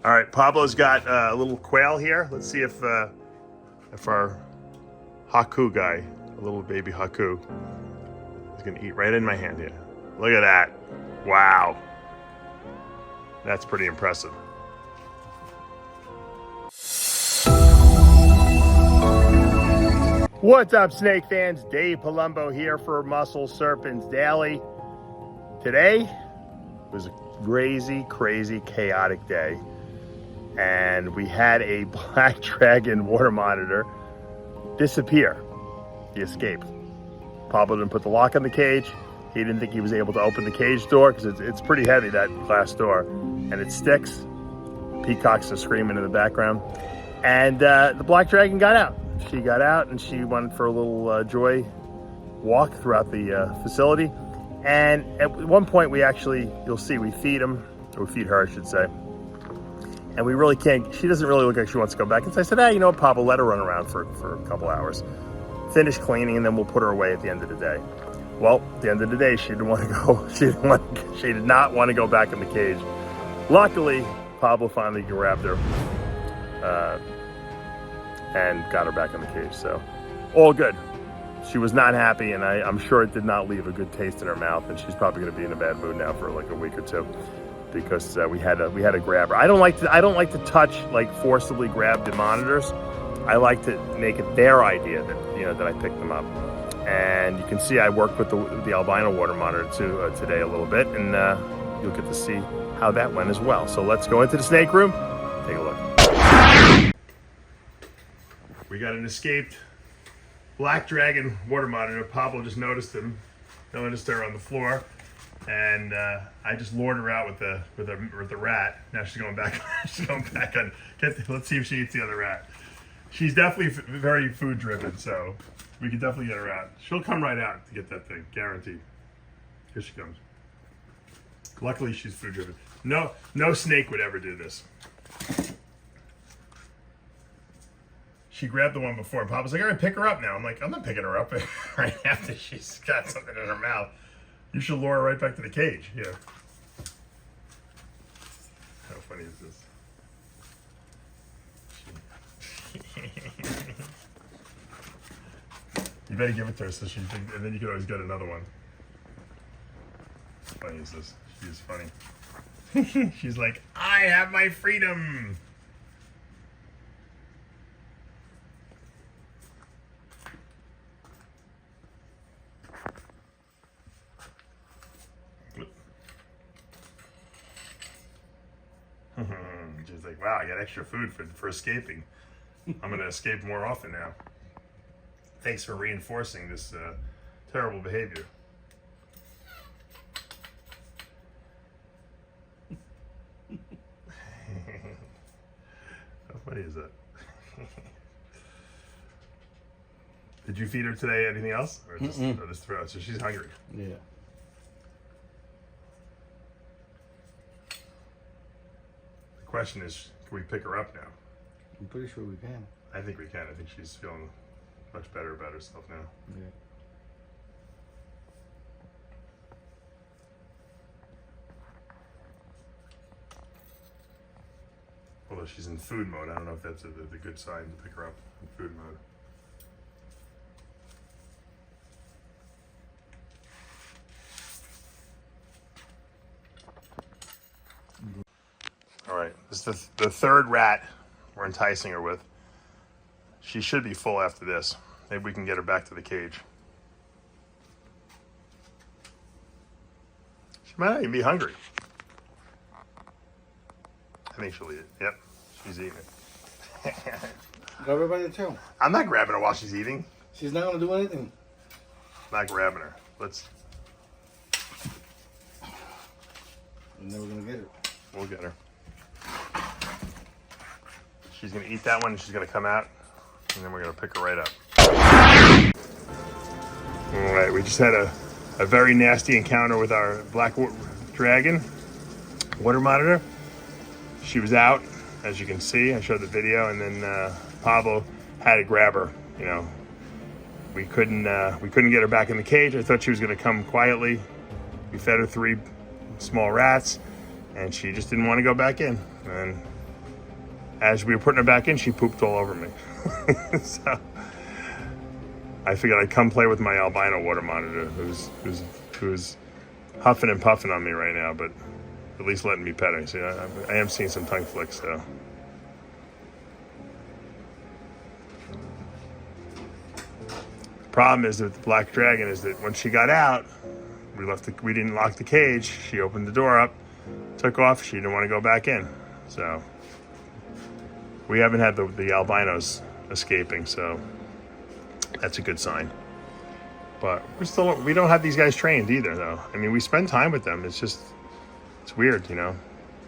All right, Pablo's got a little quail here. Let's see if our Haku guy, a little baby Haku, is gonna eat right in my hand here. Look at that. Wow. That's pretty impressive. What's up, snake fans? Dave Palumbo here for Muscle Serpents Daily. Today was a crazy, chaotic day. And we had a black dragon water monitor disappear. He escaped. Pablo didn't put the lock on the cage. He didn't think he was able to open the cage door because it's pretty heavy, that glass door, and it sticks. Peacocks are screaming in the background. And the black dragon got out. She got out and she went for a little joy walk throughout the facility. And at one point you'll see we feed him, or we feed her, I should say. And we really can't, she doesn't really look like she wants to go back. And so I said, you know what, Pablo, let her run around for a couple hours. Finish cleaning, and then we'll put her away at the end of the day. Well, at the end of the day, she didn't want to go, she did not want to go back in the cage. Luckily, Pablo finally grabbed her and got her back in the cage, so all good. She was not happy, and I'm sure it did not leave a good taste in her mouth, and she's probably going to be in a bad mood now for like a week or two, because we had to grab her. I don't like to touch, like forcibly grab the monitors. I like to make it their idea that that I picked them up. And you can see I worked with the albino water monitor too today a little bit, and you'll get to see how that went as well. So let's go into the snake room, take a look. We got an escaped black dragon water monitor. Pablo just noticed her on the floor, and I just lured her out with the rat. Now she's going back. She's going back on. Let's see if she eats the other rat. She's definitely very food driven, so we can definitely get her out. She'll come right out to get that thing, guaranteed. Here she comes. Luckily, she's food driven. No snake would ever do this. She grabbed the one before, and Papa's like, "I'm gonna pick her up now." I'm like, "I'm not picking her up right after she's got something in her mouth. You should lure her right back to the cage." Yeah. How funny is this? You better give it to her so and then you can always get another one. How funny is this? She's funny. She's like, "I have my freedom." She's like, "Wow, I got extra food for escaping. I'm gonna escape more often now. Thanks for reinforcing this terrible behavior." How funny is that? Did you feed her today anything else? Or just throw it? So she's hungry. Yeah. The question is, can we pick her up now? I'm pretty sure we can. I think we can. I think she's feeling much better about herself now. Yeah. Although she's in food mode, I don't know if that's the good sign to pick her up in food mode. All right, this is the third rat we're enticing her with. She should be full after this. Maybe we can get her back to the cage. She might not even be hungry. I think she'll eat it. Yep, she's eating it. Grab her by the tail. I'm not grabbing her while she's eating. She's not gonna do anything. Not grabbing her. Let's. We're never gonna get her. We'll get her. She's gonna eat that one, and she's gonna come out, and then we're gonna pick her right up. All right, we just had a very nasty encounter with our black dragon water monitor. She was out, as you can see. I showed the video, and then Pablo had to grab her. You know, we couldn't get her back in the cage. I thought she was gonna come quietly. We fed her 3 small rats, and she just didn't want to go back in. And as we were putting her back in, she pooped all over me. So I figured I'd come play with my albino water monitor, who's huffing and puffing on me right now, but at least letting me pet her. See, I am seeing some tongue flicks, though. Problem is with the black dragon is that when she got out, we didn't lock the cage. She opened the door up, took off. She didn't want to go back in, so we haven't had the albinos escaping, so that's a good sign. But we don't have these guys trained either, though. I mean, we spend time with them. It's weird, you know.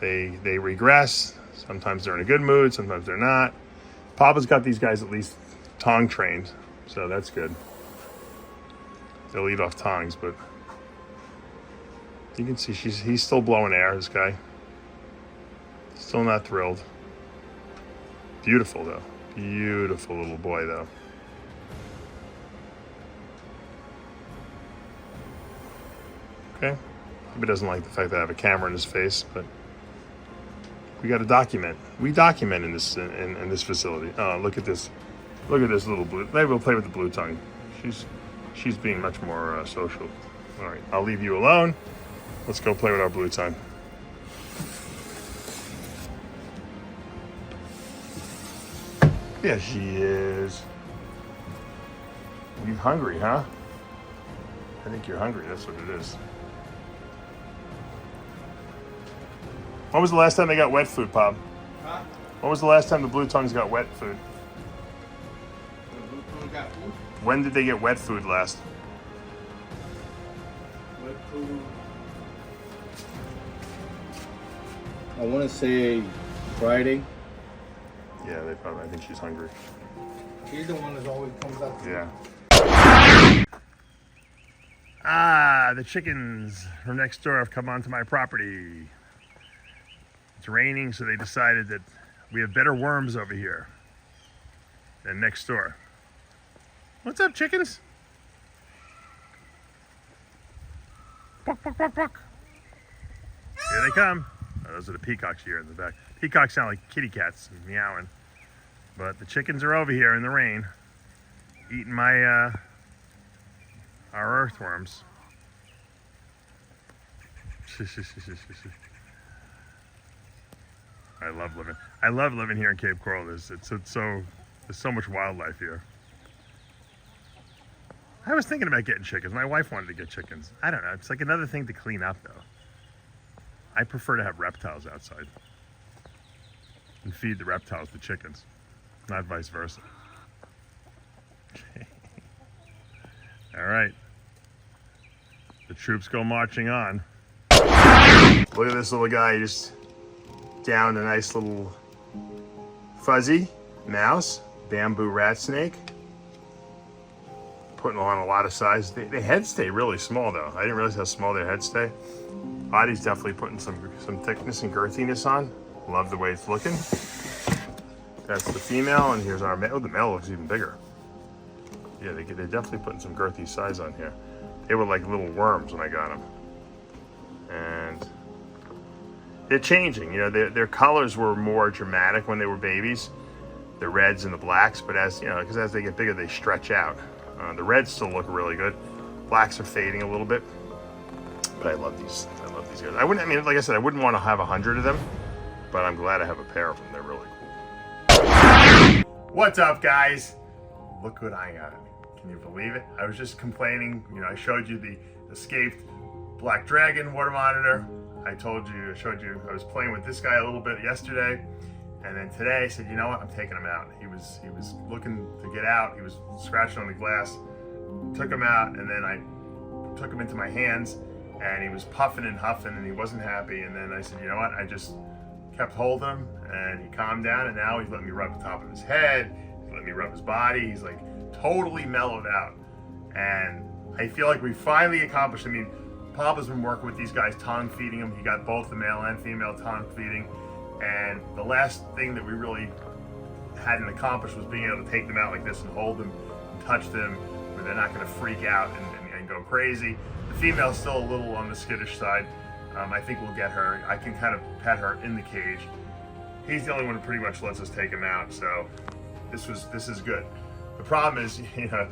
They regress. Sometimes they're in a good mood, sometimes they're not. Papa's got these guys at least tongue trained, so that's good. They'll eat off tongues, but you can see he's still blowing air, this guy. Still not thrilled. Beautiful, though. Beautiful little boy, though. Okay. Maybe doesn't like the fact that I have a camera in his face, but we got to document. We document in this in this facility. Oh, look at this. Look at this little blue. Maybe we'll play with the blue tongue. She's being much more social. All right, I'll leave you alone. Let's go play with our blue tongue. Yeah, she is. You hungry, huh? I think you're hungry. That's what it is. When was the last time they got wet food, Pop? Huh? When was the last time the blue tongues got wet food? The blue tongue got food? When did they get wet food last? Wet food. I want to say Friday. Yeah, I think she's hungry. She's the one that always comes out. Yeah. The chickens from next door have come onto my property. It's raining, so they decided that we have better worms over here than next door. What's up, chickens? Buck, buck, buck, buck. Here they come. Oh, those are the peacocks here in the back. Peacocks sound like kitty cats meowing. But the chickens are over here in the rain, eating my our earthworms. I love living here in Cape Coral. There's so much wildlife here. I was thinking about getting chickens. My wife wanted to get chickens. I don't know. It's like another thing to clean up, though. I prefer to have reptiles outside and feed the reptiles the chickens, not vice versa. All right. The troops go marching on. Look at this little guy. He just downed a nice little fuzzy mouse, bamboo rat snake. Putting on a lot of size. They heads stay really small, though. I didn't realize how small their heads stay. Body's definitely putting some thickness and girthiness on. Love the way it's looking. That's the female, and here's our male. Oh, the male looks even bigger. Yeah, they're definitely putting some girthy size on here. They were like little worms when I got them. And they're changing. You know, their colors were more dramatic when they were babies. The reds and the blacks, but as you know, because as they get bigger, they stretch out. The reds still look really good. Blacks are fading a little bit. But I love these. I love these guys. I mean, like I said, I wouldn't want to have 100 of them, but I'm glad I have a pair of them. They're really cool. What's up, guys? Look what I got. Can you believe it? I was just complaining. You know, I showed you the escaped black dragon water monitor. I showed you, I was playing with this guy a little bit yesterday, and then today I said, you know what? I'm taking him out. He was looking to get out. He was scratching on the glass. Took him out, and then I took him into my hands. And he was puffing and huffing, and he wasn't happy. And then I said, you know what? I just kept holding him, and he calmed down. And now he's letting me rub the top of his head. He's letting me rub his body. He's like totally mellowed out. And I feel like we finally accomplished. I mean, Papa's been working with these guys, tongue feeding him. He got both the male and female tongue feeding. And the last thing that we really hadn't accomplished was being able to take them out like this and hold them and touch them where they're not going to freak out and go crazy. The female's still a little on the skittish side. I think we'll get her. I can kind of pet her in the cage. he's the only one who pretty much lets us take him out. So this is good. The problem is, you know,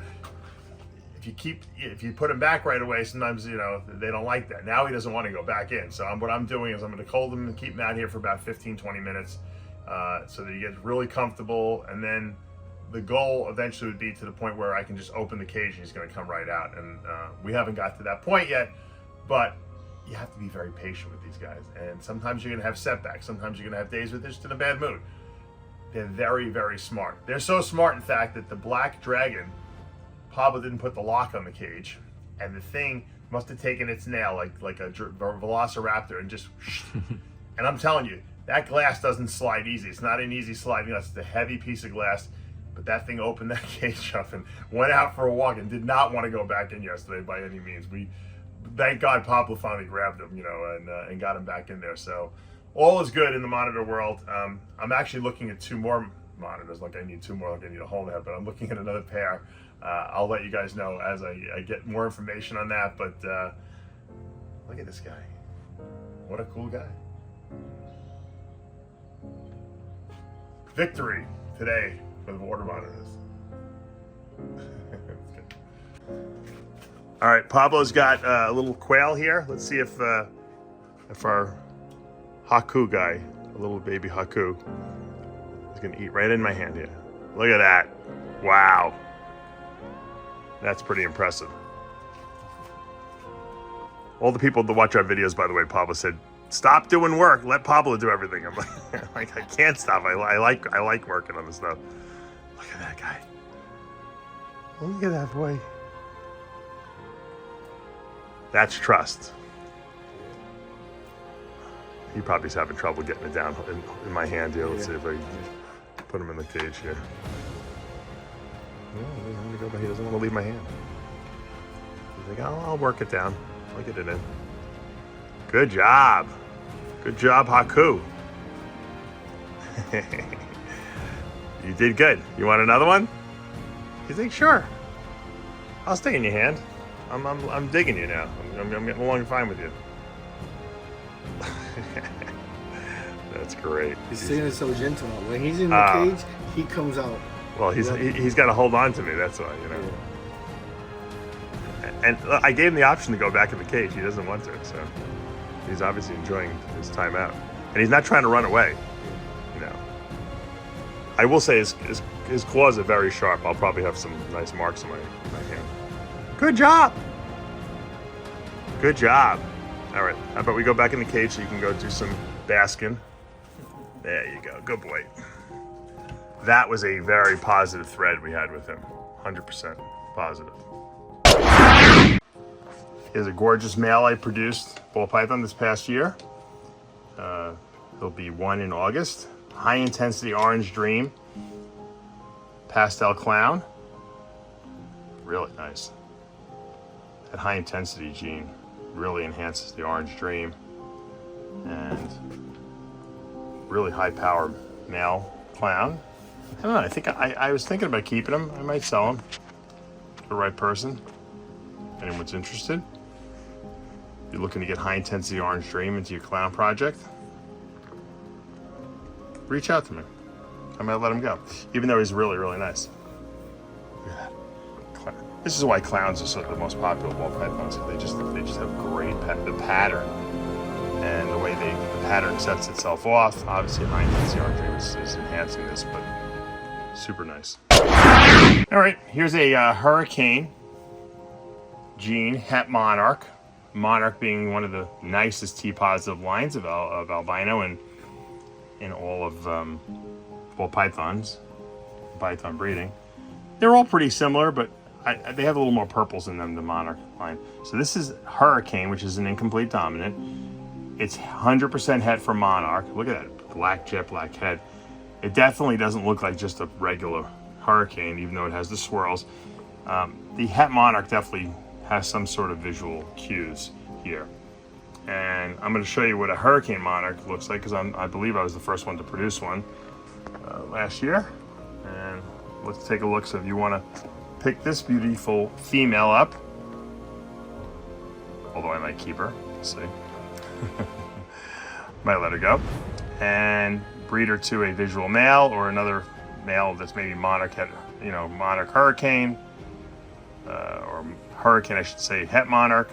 if you put him back right away, sometimes, you know, they don't like that. Now he doesn't want to go back in. So what I'm doing is I'm going to hold him and keep him out here for about 15-20 minutes so that he gets really comfortable. And then the goal eventually would be to the point where I can just open the cage and he's going to come right out. And we haven't got to that point yet, but you have to be very patient with these guys. And sometimes you're going to have setbacks. Sometimes you're going to have days where they're just in a bad mood. They're very, very smart. They're so smart, in fact, that the black dragon, Pablo didn't put the lock on the cage, and the thing must have taken its nail like a velociraptor and just and I'm telling you, that glass doesn't slide easy. It's not an easy sliding glass. It's a heavy piece of glass, but that thing opened that cage up and went out for a walk and did not want to go back in yesterday by any means. Thank God Pablo finally grabbed him, you know, and got him back in there. So all is good in the monitor world. I'm actually looking at 2 more monitors. Like I need 2 more, like I need a whole net, but I'm looking at another pair. I'll let you guys know as I get more information on that. But look at this guy. What a cool guy. Victory today for the water monitors. All right, Pablo's got a little quail here. Let's see if our Haku guy, a little baby Haku, is gonna eat right in my hand here. Look at that. Wow. That's pretty impressive. All the people that watch our videos, by the way, Pablo said, stop doing work. Let Pablo do everything. I'm like I can't stop. I like working on this stuff. Look at that guy. Look at that boy. That's trust. He probably is having trouble getting it down in my hand here. Let's see if I can put him in the cage here. No, he doesn't want to leave my hand. He's like, I'll work it down. I'll get it in. Good job. Good job, Haku. You did good. You want another one? He's like, sure. I'll stay in your hand. I'm digging you now. I'm getting along fine with you. That's great. He's sitting so gentle. When he's in the cage, he comes out. Well, he's got to hold on to me. That's why, you know. Yeah. And I gave him the option to go back in the cage. He doesn't want to, so he's obviously enjoying his time out, and he's not trying to run away. You know. I will say his claws are very sharp. I'll probably have some nice marks on my hand. Good job. Good job. All right. How about we go back in the cage so you can go do some basking? There you go. Good boy. That was a very positive thread we had with him. 100% positive. Here's a gorgeous male I produced, ball python, this past year. He'll be 1 in August. High intensity orange dream. Pastel clown. Really nice. That high intensity gene really enhances the orange dream. And really high power male clown. I don't know, I think I was thinking about keeping him. I might sell him to the right person. Anyone's interested? You're looking to get high intensity orange dream into your clown project? Reach out to me. I might let him go. Even though he's really, really nice. Look at that. This is why clowns are sort of the most popular ball pythons. They just have great the pattern. And the way the pattern sets itself off. Obviously high intensity orange dream is enhancing this, but super nice. All right, here's a hurricane gene, het Monarch. Monarch being one of the nicest T-positive lines of albino and in all of ball pythons, python breeding. They're all pretty similar, but they have a little more purples in them, the Monarch line. So this is Hurricane, which is an incomplete dominant. It's 100% het for Monarch. Look at that black jet black head. It definitely doesn't look like just a regular Hurricane, even though it has the swirls. The het Monarch definitely has some sort of visual cues here. And I'm going to show you what a Hurricane Monarch looks like, because I believe I was the first one to produce one last year. And let's take a look. So if you want to pick this beautiful female up, although I might keep her, we'll see. Might let her go. and breeder to a visual male or another male that's maybe Monarch het, Monarch Hurricane, or Hurricane, I should say, het Monarch.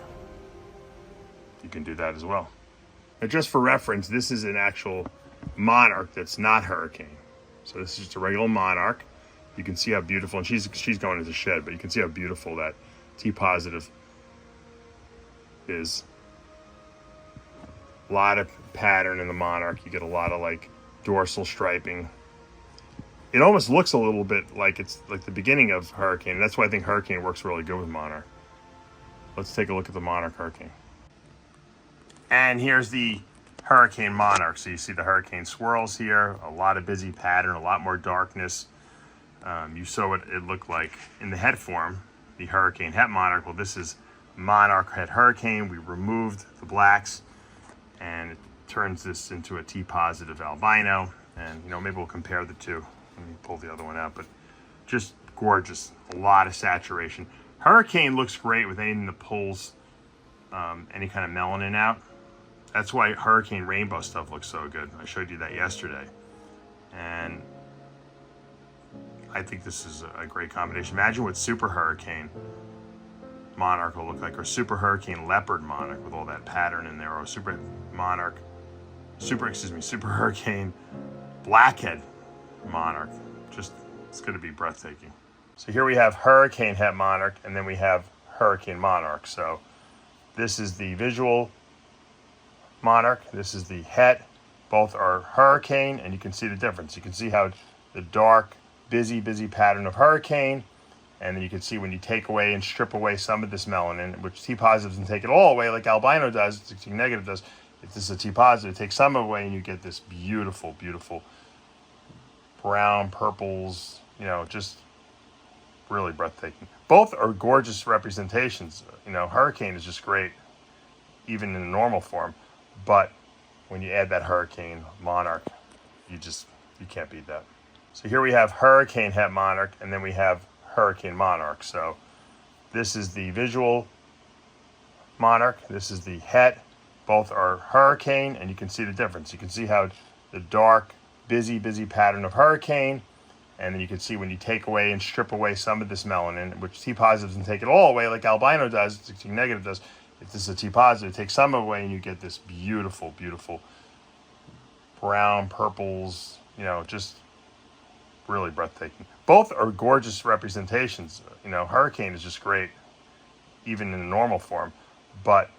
You can do that as well. Now, just for reference, this is an actual Monarch that's not Hurricane. So this is just a regular Monarch. You can see how beautiful, and she's going into shed, but you can see how beautiful that T positive is. A lot of pattern in the Monarch. You get a lot of like dorsal striping. It almost looks a little bit like it's like the beginning of Hurricane. And that's why I think Hurricane works really good with Monarch. Let's take a look at the Monarch Hurricane. And here's the Hurricane Monarch. So you see the Hurricane swirls here, a lot of busy pattern, a lot more darkness. You saw what it looked like in the head form, the Hurricane het Monarch. Well, this is Monarch het Hurricane. We removed the blacks and it turns this into a T positive albino. And maybe we'll compare the two. Let me pull the other one out, but just gorgeous, a lot of saturation. Hurricane looks great with anything that pulls any kind of melanin out. That's why Hurricane rainbow stuff looks so good. I showed you that yesterday. And I think this is a great combination. Imagine what Super Hurricane Monarch will look like, or Super Hurricane Leopard Monarch with all that pattern in there, or Super Hurricane Blackhead Monarch. Just, it's going to be breathtaking. So here we have Hurricane het Monarch, and then we have Hurricane Monarch. So this is the visual Monarch, this is the het. Both are Hurricane, and you can see the difference. You can see how the dark, busy pattern of Hurricane, and then you can see when you take away and strip away some of this melanin, which T positives and take it all away like albino does, T negative does. If this is a T positive, take some away and you get this beautiful brown, purples, just really breathtaking. Both are gorgeous representations. Hurricane is just great, even in normal form. But when you add that Hurricane Monarch, you can't beat that. So here we have Hurricane het Monarch, and then we have Hurricane Monarch. So this is the visual Monarch, this is the het. Both are Hurricane, and you can see the difference. You can see how the dark, busy pattern of Hurricane, and then you can see when you take away and strip away some of this melanin, which T positives and take it all away like albino does, T negative does. If this is a T positive, take some away and you get this beautiful brown, purples, just really breathtaking. Both are gorgeous representations. Hurricane is just great, even in the normal form. But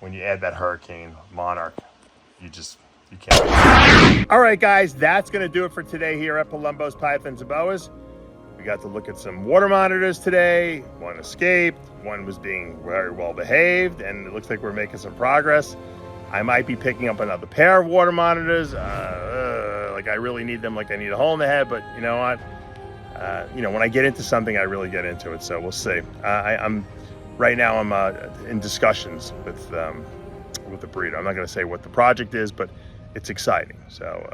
when you add that Hurricane Monarch, you can't. All right, guys, that's going to do it for today here at Palumbo's Pythons and Boas. We got to look at some water monitors today. One escaped, one was being very well behaved, and it looks like we're making some progress. I might be picking up another pair of water monitors. Like I really need them, like I need a hole in the head, but you know what? When I get into something, I really get into it, so we'll see. Right now I'm in discussions with the breeder. I'm not going to say what the project is, but it's exciting. So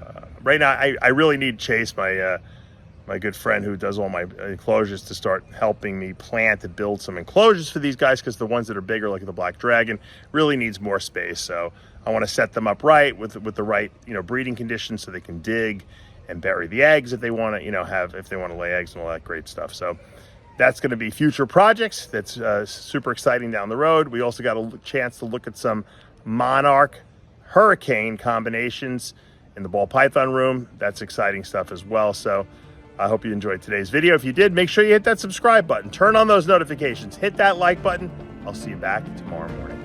right now I really need Chase, my good friend who does all my enclosures, to start helping me plan to build some enclosures for these guys, because the ones that are bigger, like the Black Dragon, really needs more space. So I want to set them up right with the right breeding conditions, so they can dig and bury the eggs if they want to if they want to lay eggs and all that great stuff. So that's going to be future projects. That's super exciting down the road. We also got a chance to look at some Monarch Hurricane combinations in the ball python room. That's exciting stuff as well. So I hope you enjoyed today's video. If you did, make sure you hit that subscribe button, turn on those notifications, hit that like button. I'll see you back tomorrow morning.